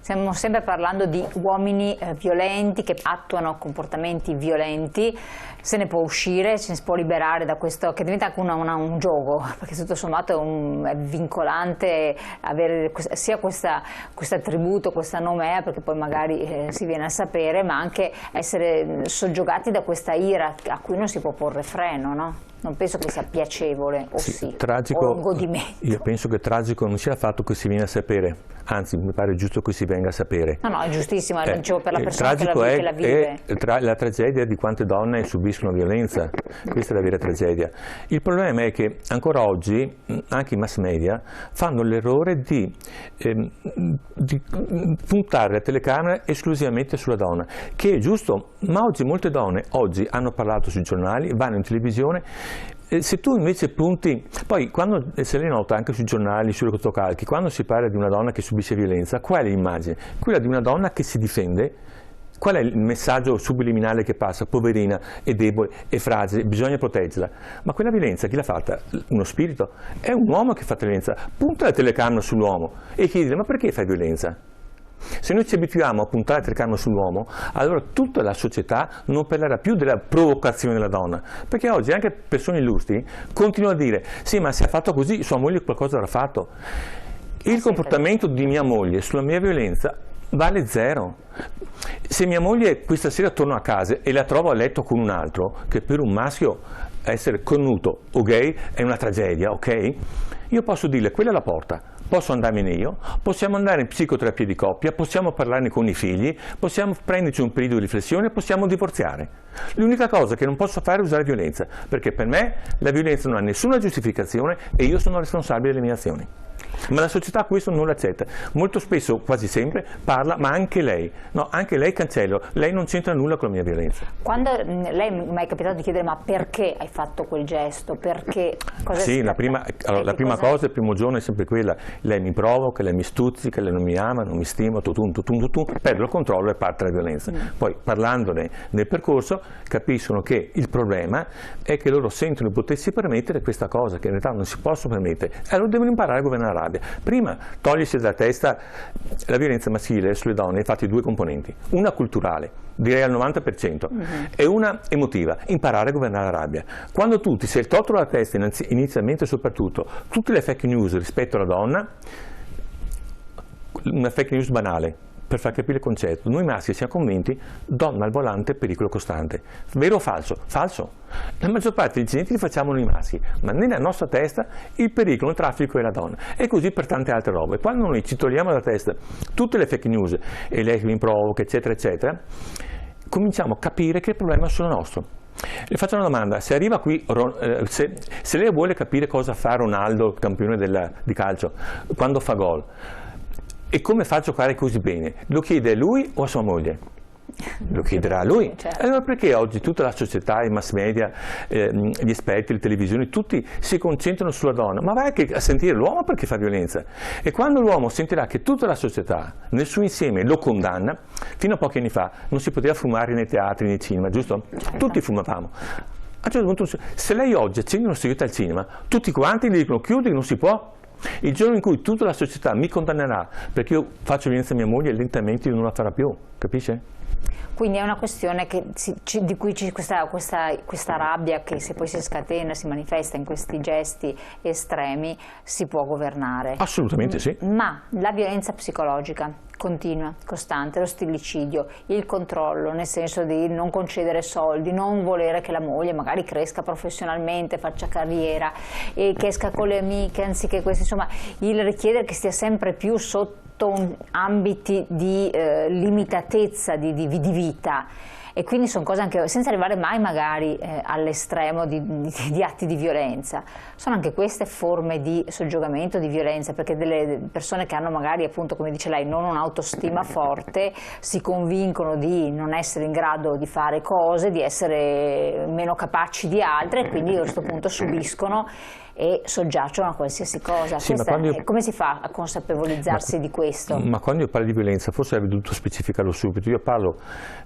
stiamo sempre parlando di uomini violenti che attuano comportamenti violenti. Se ne può uscire, se ne si può liberare da questo, che diventa anche un gioco, perché tutto sommato è vincolante avere sia questo attributo, questa nomea, perché poi magari si viene a sapere, ma anche essere soggiogati da questa ira a cui non si può porre freno, no? Non penso che sia piacevole, o sì, tragico, o un godimento. Io penso che tragico non sia il fatto che si viene a sapere, anzi mi pare giusto che si venga a sapere. No, è giustissimo, dicevo per la persona che la vive. La tragedia di quante donne subiscono violenza, questa è la vera tragedia. Il problema è che ancora oggi anche i mass media fanno l'errore di puntare la telecamera esclusivamente sulla donna, che è giusto, ma oggi molte donne hanno parlato sui giornali, vanno in televisione. Se tu invece punti, poi quando se le nota anche sui giornali, sui rotocalchi, quando si parla di una donna che subisce violenza, qual è l'immagine? Quella di una donna che si difende. Qual è il messaggio subliminale che passa? Poverina, è debole, è fragile, bisogna proteggerla. Ma quella violenza chi l'ha fatta? Uno spirito? È un uomo che fa violenza. Punta la telecamera sull'uomo e chiede: ma perché fai violenza? Se noi ci abituiamo a puntare la telecamera sull'uomo, allora tutta la società non parlerà più della provocazione della donna, perché oggi anche persone illustri continuano a dire: sì, ma se ha fatto così sua moglie qualcosa avrà fatto. Il comportamento di mia moglie sulla mia violenza vale zero. Se mia moglie questa sera torna a casa e la trovo a letto con un altro, che per un maschio essere cornuto o gay è una tragedia, ok? Io posso dirle: quella è la porta. Posso andarmene io, possiamo andare in psicoterapia di coppia, possiamo parlarne con i figli, possiamo prenderci un periodo di riflessione, possiamo divorziare. L'unica cosa che non posso fare è usare violenza, perché per me la violenza non ha nessuna giustificazione e io sono responsabile delle mie azioni. Ma la società questo non l'accetta. Molto spesso, quasi sempre, parla: ma anche lei. No, anche lei cancello, lei non c'entra nulla con la mia violenza. Quando lei mi è capitato di chiedere: ma perché hai fatto quel gesto? Perché? Sì, la prima cosa, il primo giorno è sempre quella: lei mi provoca, lei mi stuzzica, lei non mi ama, non mi stima, perdo il controllo e parte la violenza. Poi parlandone nel percorso capiscono che il problema è che loro sentono di potersi permettere questa cosa che in realtà non si possono permettere, e allora devono imparare a governare la rabbia. Prima togliersi dalla testa la violenza maschile sulle donne, infatti due componenti: una culturale, direi al 90%, e una emotiva, imparare a governare la rabbia. Quando tu ti sei tolto dalla testa, inizialmente soprattutto, tutte le fake news rispetto alla donna, una fake news banale, per far capire il concetto: noi maschi siamo convinti: donna al volante, pericolo costante. Vero o falso? Falso. La maggior parte degli incidenti li facciamo noi maschi, ma nella nostra testa il pericolo, il traffico è la donna. E così per tante altre robe. Quando noi ci togliamo dalla testa tutte le fake news, e lei che mi provoca, eccetera, eccetera, cominciamo a capire che il problema è solo nostro. Le faccio una domanda: se arriva qui, se lei vuole capire cosa fa Ronaldo, campione di calcio, quando fa gol, e come fa a giocare così bene, lo chiede a lui o a sua moglie? Lo chiederà a lui. Certo. Allora perché oggi tutta la società, i mass media, gli esperti, le televisioni, tutti si concentrano sulla donna? Ma vai anche a sentire l'uomo perché fa violenza. E quando l'uomo sentirà che tutta la società nel suo insieme lo condanna, fino a pochi anni fa non si poteva fumare nei teatri, nei cinema, giusto? Tutti fumavamo. A un certo punto, se lei oggi accende una sigaretta al cinema, tutti quanti gli dicono: chiudi, non si può. Il giorno in cui tutta la società mi condannerà perché io faccio violenza a mia moglie, lentamente non la farà più, capisce? Quindi è una questione di cui questa rabbia, che se poi si scatena, si manifesta in questi gesti estremi, si può governare. Assolutamente sì. Ma la violenza psicologica continua, costante, lo stillicidio, il controllo, nel senso di non concedere soldi, non volere che la moglie magari cresca professionalmente, faccia carriera e che esca con le amiche anziché questo, insomma, il richiedere che stia sempre più sotto ambiti di limitatezza di vita, e quindi sono cose anche, senza arrivare mai magari all'estremo di atti di violenza, sono anche queste forme di soggiogamento, di violenza, perché delle persone che hanno magari, appunto come dice lei, non un'autostima forte, si convincono di non essere in grado di fare cose, di essere meno capaci di altre, e quindi a questo punto subiscono e soggiacciono a qualsiasi cosa. Sì, come si fa a consapevolizzarsi di questo? Ma quando io parlo di violenza, forse avrei dovuto specificarlo subito. Io parlo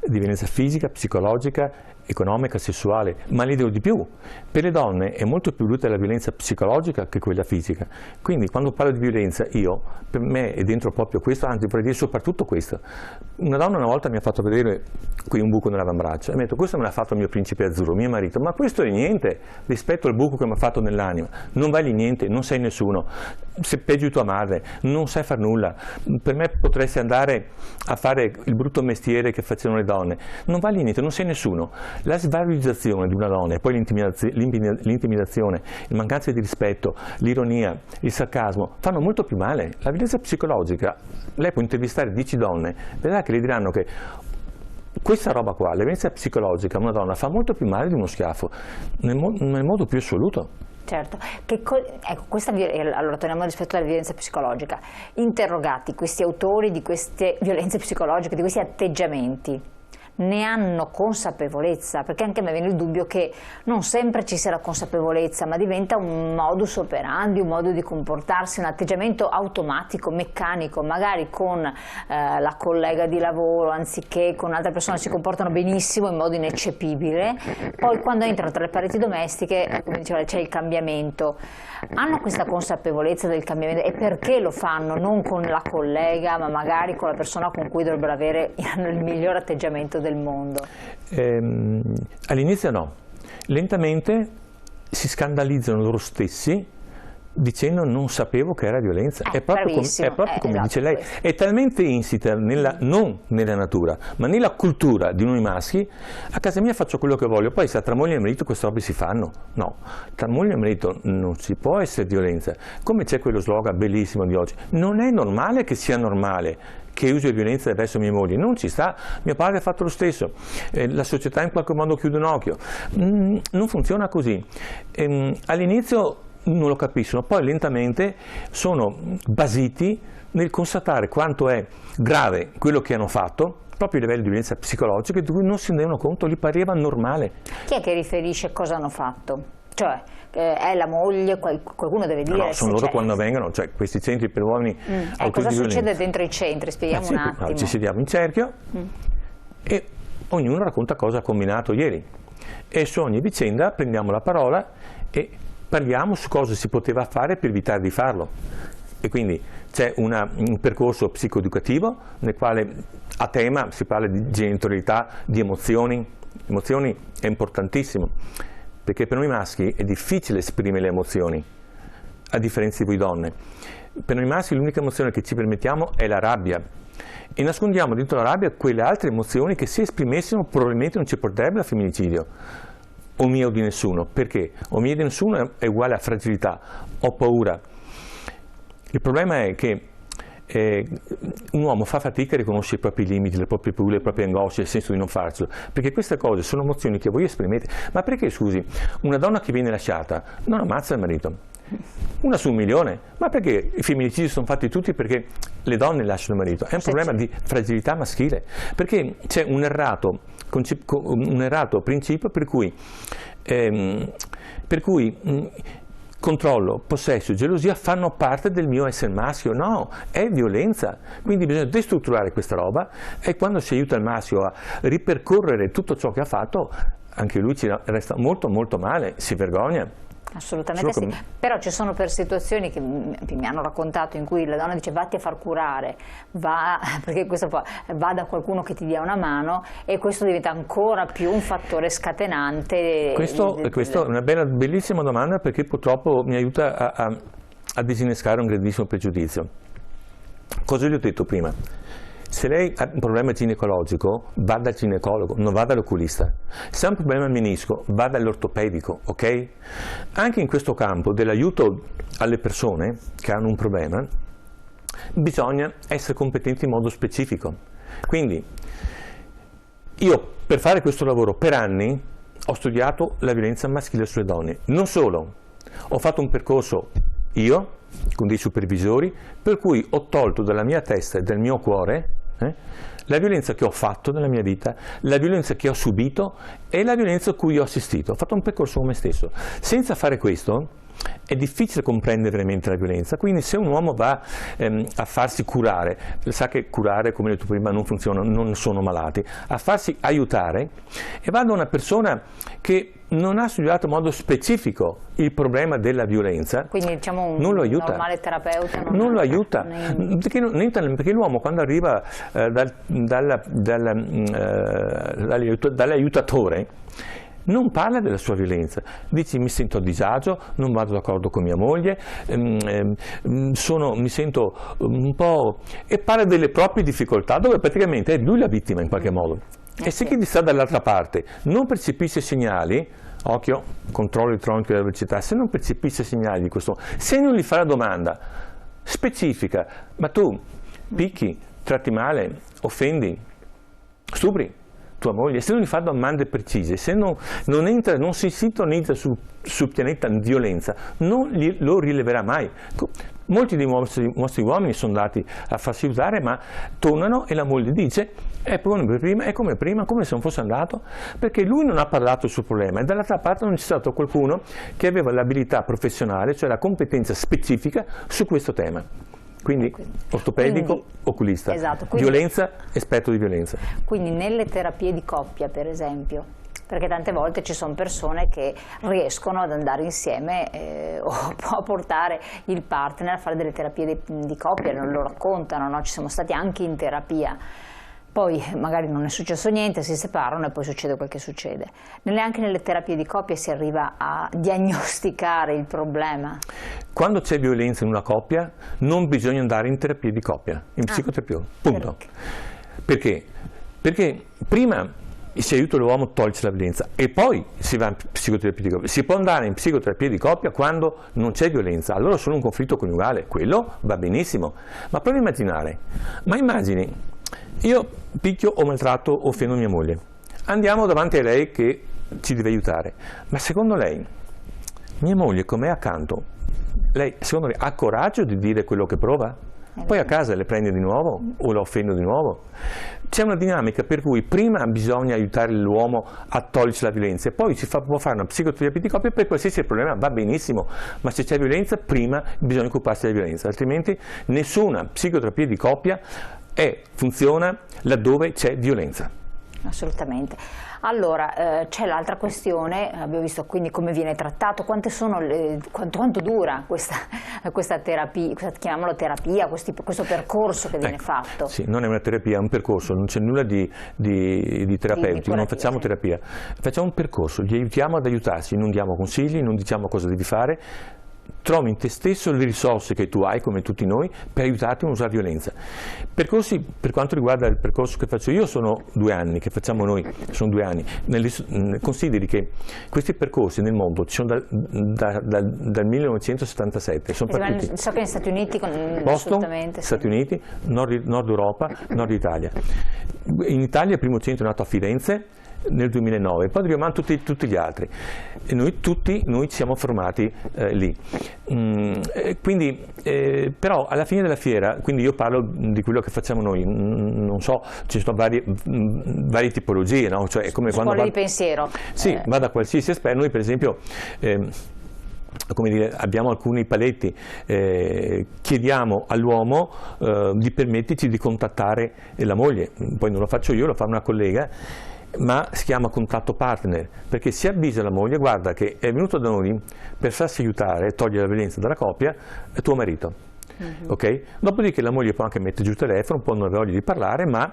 di violenza fisica, psicologica, economica, sessuale, ma le dirò di più. Per le donne è molto più brutta la violenza psicologica che quella fisica. Quindi quando parlo di violenza, per me è dentro proprio questo, anzi vorrei dire soprattutto questo. Una donna una volta mi ha fatto vedere qui un buco nell'avambraccio e mi ha detto: questo me l'ha fatto il mio principe azzurro, mio marito, ma questo è niente rispetto al buco che mi ha fatto nell'anima. Non vali niente, non sei nessuno, sei peggio di tua madre, non sai far nulla. Per me potresti andare a fare il brutto mestiere che facevano le donne. Non vali niente, non sei nessuno. La svalorizzazione di una donna e poi l'intimidazione, la mancanza di rispetto, l'ironia, il sarcasmo fanno molto più male. La violenza psicologica, lei può intervistare 10 donne, vedrà che le diranno che questa roba qua, la violenza psicologica a una donna fa molto più male di uno schiaffo, nel modo più assoluto. Certo, ecco, allora torniamo rispetto alla violenza psicologica. Interrogati questi autori di queste violenze psicologiche, di questi atteggiamenti, ne hanno consapevolezza? Perché anche a me viene il dubbio che non sempre ci sia la consapevolezza, ma diventa un modus operandi, un modo di comportarsi, un atteggiamento automatico, meccanico. Magari con la collega di lavoro, anziché con un'altra persona, si comportano benissimo in modo ineccepibile, poi quando entrano tra le pareti domestiche, come diceva, c'è il cambiamento. Hanno questa consapevolezza del cambiamento e perché lo fanno? Non con la collega, ma magari con la persona con cui dovrebbero avere il miglior atteggiamento del mondo. All'inizio no, lentamente si scandalizzano loro stessi dicendo: non sapevo che era violenza. È proprio come dice lei, è talmente insita non nella natura, ma nella cultura di noi maschi. A casa mia faccio quello che voglio, poi se tra moglie e marito queste robe si fanno. No, tra moglie e marito non si può essere violenza. Come c'è quello slogan bellissimo di oggi: non è normale che sia normale che uso violenza verso mia moglie, non ci sta. Mio padre ha fatto lo stesso, la società in qualche modo chiude un occhio. Non funziona così. All'inizio non lo capiscono, poi lentamente sono basiti nel constatare quanto è grave quello che hanno fatto, proprio a livello di violenza psicologica, di cui non si rendono conto, gli pareva normale. Chi è che riferisce cosa hanno fatto? Cioè, è la moglie, qualcuno deve dire? No, sono loro quando vengono, cioè questi centri per uomini cosa succede dentro i centri? Spieghiamo un attimo. Ci sediamo in cerchio e ognuno racconta cosa ha combinato ieri, e su ogni vicenda prendiamo la parola e parliamo su cosa si poteva fare per evitare di farlo. E quindi c'è un percorso psicoeducativo nel quale a tema si parla di genitorialità, di emozioni. Emozioni è importantissimo, perché per noi maschi è difficile esprimere le emozioni, a differenza di voi donne. Per noi maschi l'unica emozione che ci permettiamo è la rabbia, e nascondiamo dentro la rabbia quelle altre emozioni che, se esprimessimo, probabilmente non ci porterebbero al femminicidio. O mio o di nessuno. Perché? O mio di nessuno è uguale a fragilità, ho paura. Il problema è che un uomo fa fatica a riconoscere i propri limiti, le proprie paure, le proprie angosce, il senso di non farcelo, perché queste cose sono emozioni che voi esprimete. Ma perché, scusi, una donna che viene lasciata non ammazza il marito? Una su 1 milione? Ma perché i femminicidi sono fatti tutti perché le donne lasciano il marito? È un problema di fragilità maschile, perché c'è un errato principio per cui controllo, possesso e gelosia fanno parte del mio essere maschio. No, è violenza. Quindi bisogna destrutturare questa roba, e quando si aiuta il maschio a ripercorrere tutto ciò che ha fatto, anche lui ci resta molto molto male, si vergogna. Assolutamente sì, però ci sono per situazioni che mi hanno raccontato in cui la donna dice: vatti a far curare, perché questo va da qualcuno che ti dia una mano, e questo diventa ancora più un fattore scatenante. Questa è una bellissima domanda, perché purtroppo mi aiuta a disinnescare un grandissimo pregiudizio. Cosa gli ho detto prima? Se lei ha un problema ginecologico, va dal ginecologo, non va dall'oculista. Se ha un problema al menisco, va dall'ortopedico, ok? Anche in questo campo dell'aiuto alle persone che hanno un problema, bisogna essere competenti in modo specifico. Quindi, io per fare questo lavoro per anni ho studiato la violenza maschile sulle donne. Non solo, ho fatto un percorso io, con dei supervisori, per cui ho tolto dalla mia testa e dal mio cuore la violenza che ho fatto nella mia vita, la violenza che ho subito e la violenza a cui ho assistito. Ho fatto un percorso con me stesso. Senza fare questo è difficile comprendere veramente la violenza, quindi se un uomo va a farsi curare, sa che curare, come hai detto prima, non funziona, non sono malati, a farsi aiutare e va da una persona che non ha studiato in modo specifico il problema della violenza, quindi diciamo non lo aiuta. normale terapeuta non lo aiuta, perché l'uomo quando arriva dall'aiutatore non parla della sua violenza, dice mi sento a disagio, non vado d'accordo con mia moglie, mi sento un po'... e parla delle proprie difficoltà, dove praticamente è lui la vittima in qualche modo. E se chi sta dall'altra parte non percepisce segnali, occhio, controllo elettronico della velocità, se non percepisce segnali di questo, se non gli fa la domanda specifica, ma tu picchi, tratti male, offendi, stupri tua moglie, se non gli fa domande precise, se non si sintonizza sul pianeta violenza, non lo rileverà mai. Molti dei nostri uomini sono andati a farsi usare, ma tornano e la moglie dice è come prima, come se non fosse andato, perché lui non ha parlato del suo problema e dall'altra parte non c'è stato qualcuno che aveva l'abilità professionale, cioè la competenza specifica su questo tema. Quindi ortopedico, oculista, esatto, violenza, esperto di violenza. Quindi nelle terapie di coppia, per esempio, perché tante volte ci sono persone che riescono ad andare insieme o a portare il partner a fare delle terapie di coppia, non lo raccontano, no? Ci siamo stati anche in terapia. Poi magari non è successo niente, si separano e poi succede quel che succede. Anche nelle terapie di coppia si arriva a diagnosticare il problema? Quando c'è violenza in una coppia non bisogna andare in terapia di coppia, in psicoterapia, punto. Perché? Perché prima si aiuta l'uomo a togliersi la violenza e poi si va in psicoterapia di coppia. Si può andare in psicoterapia di coppia quando non c'è violenza, allora solo un conflitto coniugale, quello va benissimo. Ma prova a immaginare, immagini, io picchio o maltratto o offendo mia moglie, andiamo davanti a lei che ci deve aiutare, ma secondo lei, mia moglie com'è accanto, lei secondo lei ha coraggio di dire quello che prova? Poi a casa le prende di nuovo o la offendo di nuovo? C'è una dinamica per cui prima bisogna aiutare l'uomo a togliersi la violenza e poi può fare una psicoterapia di coppia per qualsiasi problema, va benissimo, ma se c'è violenza prima bisogna occuparsi della violenza, altrimenti nessuna psicoterapia di coppia funziona laddove c'è violenza. Assolutamente. Allora, c'è l'altra questione, abbiamo visto quindi come viene trattato, quanto dura questa terapia, chiamiamola terapia, questo percorso che viene fatto? Sì, non è una terapia, è un percorso, non c'è nulla di terapeutico, non facciamo terapia, facciamo un percorso, gli aiutiamo ad aiutarsi, non diamo consigli, non diciamo cosa devi fare, trovi in te stesso le risorse che tu hai, come tutti noi, per aiutarti a non usare violenza. Percorsi, per quanto riguarda il percorso che faccio io, sono 2 anni, che facciamo noi, sono 2 anni. Consideri che questi percorsi nel mondo ci sono dal 1977, sono partiti. So che negli Stati Uniti, Boston, Stati Uniti, Nord Europa, Nord Italia. In Italia il primo centro è nato a Firenze, nel 2009, poi arriviamo tutti gli altri e noi ci siamo formati lì. Quindi, però alla fine della fiera, quindi io parlo di quello che facciamo noi, non so, ci sono varie tipologie, no? Cioè, come quando di pensiero. Sì, va da qualsiasi esperto, noi per esempio come dire, abbiamo alcuni paletti, chiediamo all'uomo di permetterci di contattare la moglie, poi non lo faccio io, lo fa una collega, ma si chiama contatto partner, perché si avvisa la moglie, guarda che è venuto da noi per farsi aiutare e togliere la violenza dalla coppia tuo marito. Okay? Dopodiché la moglie può anche mettere giù il telefono, può non avere voglia di parlare, ma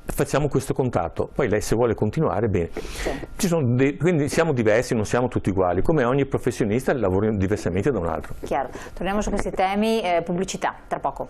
facciamo questo contatto, poi lei se vuole continuare bene. Quindi siamo diversi, non siamo tutti uguali, come ogni professionista lavora diversamente da un altro. Chiaro, torniamo su questi temi, pubblicità, tra poco.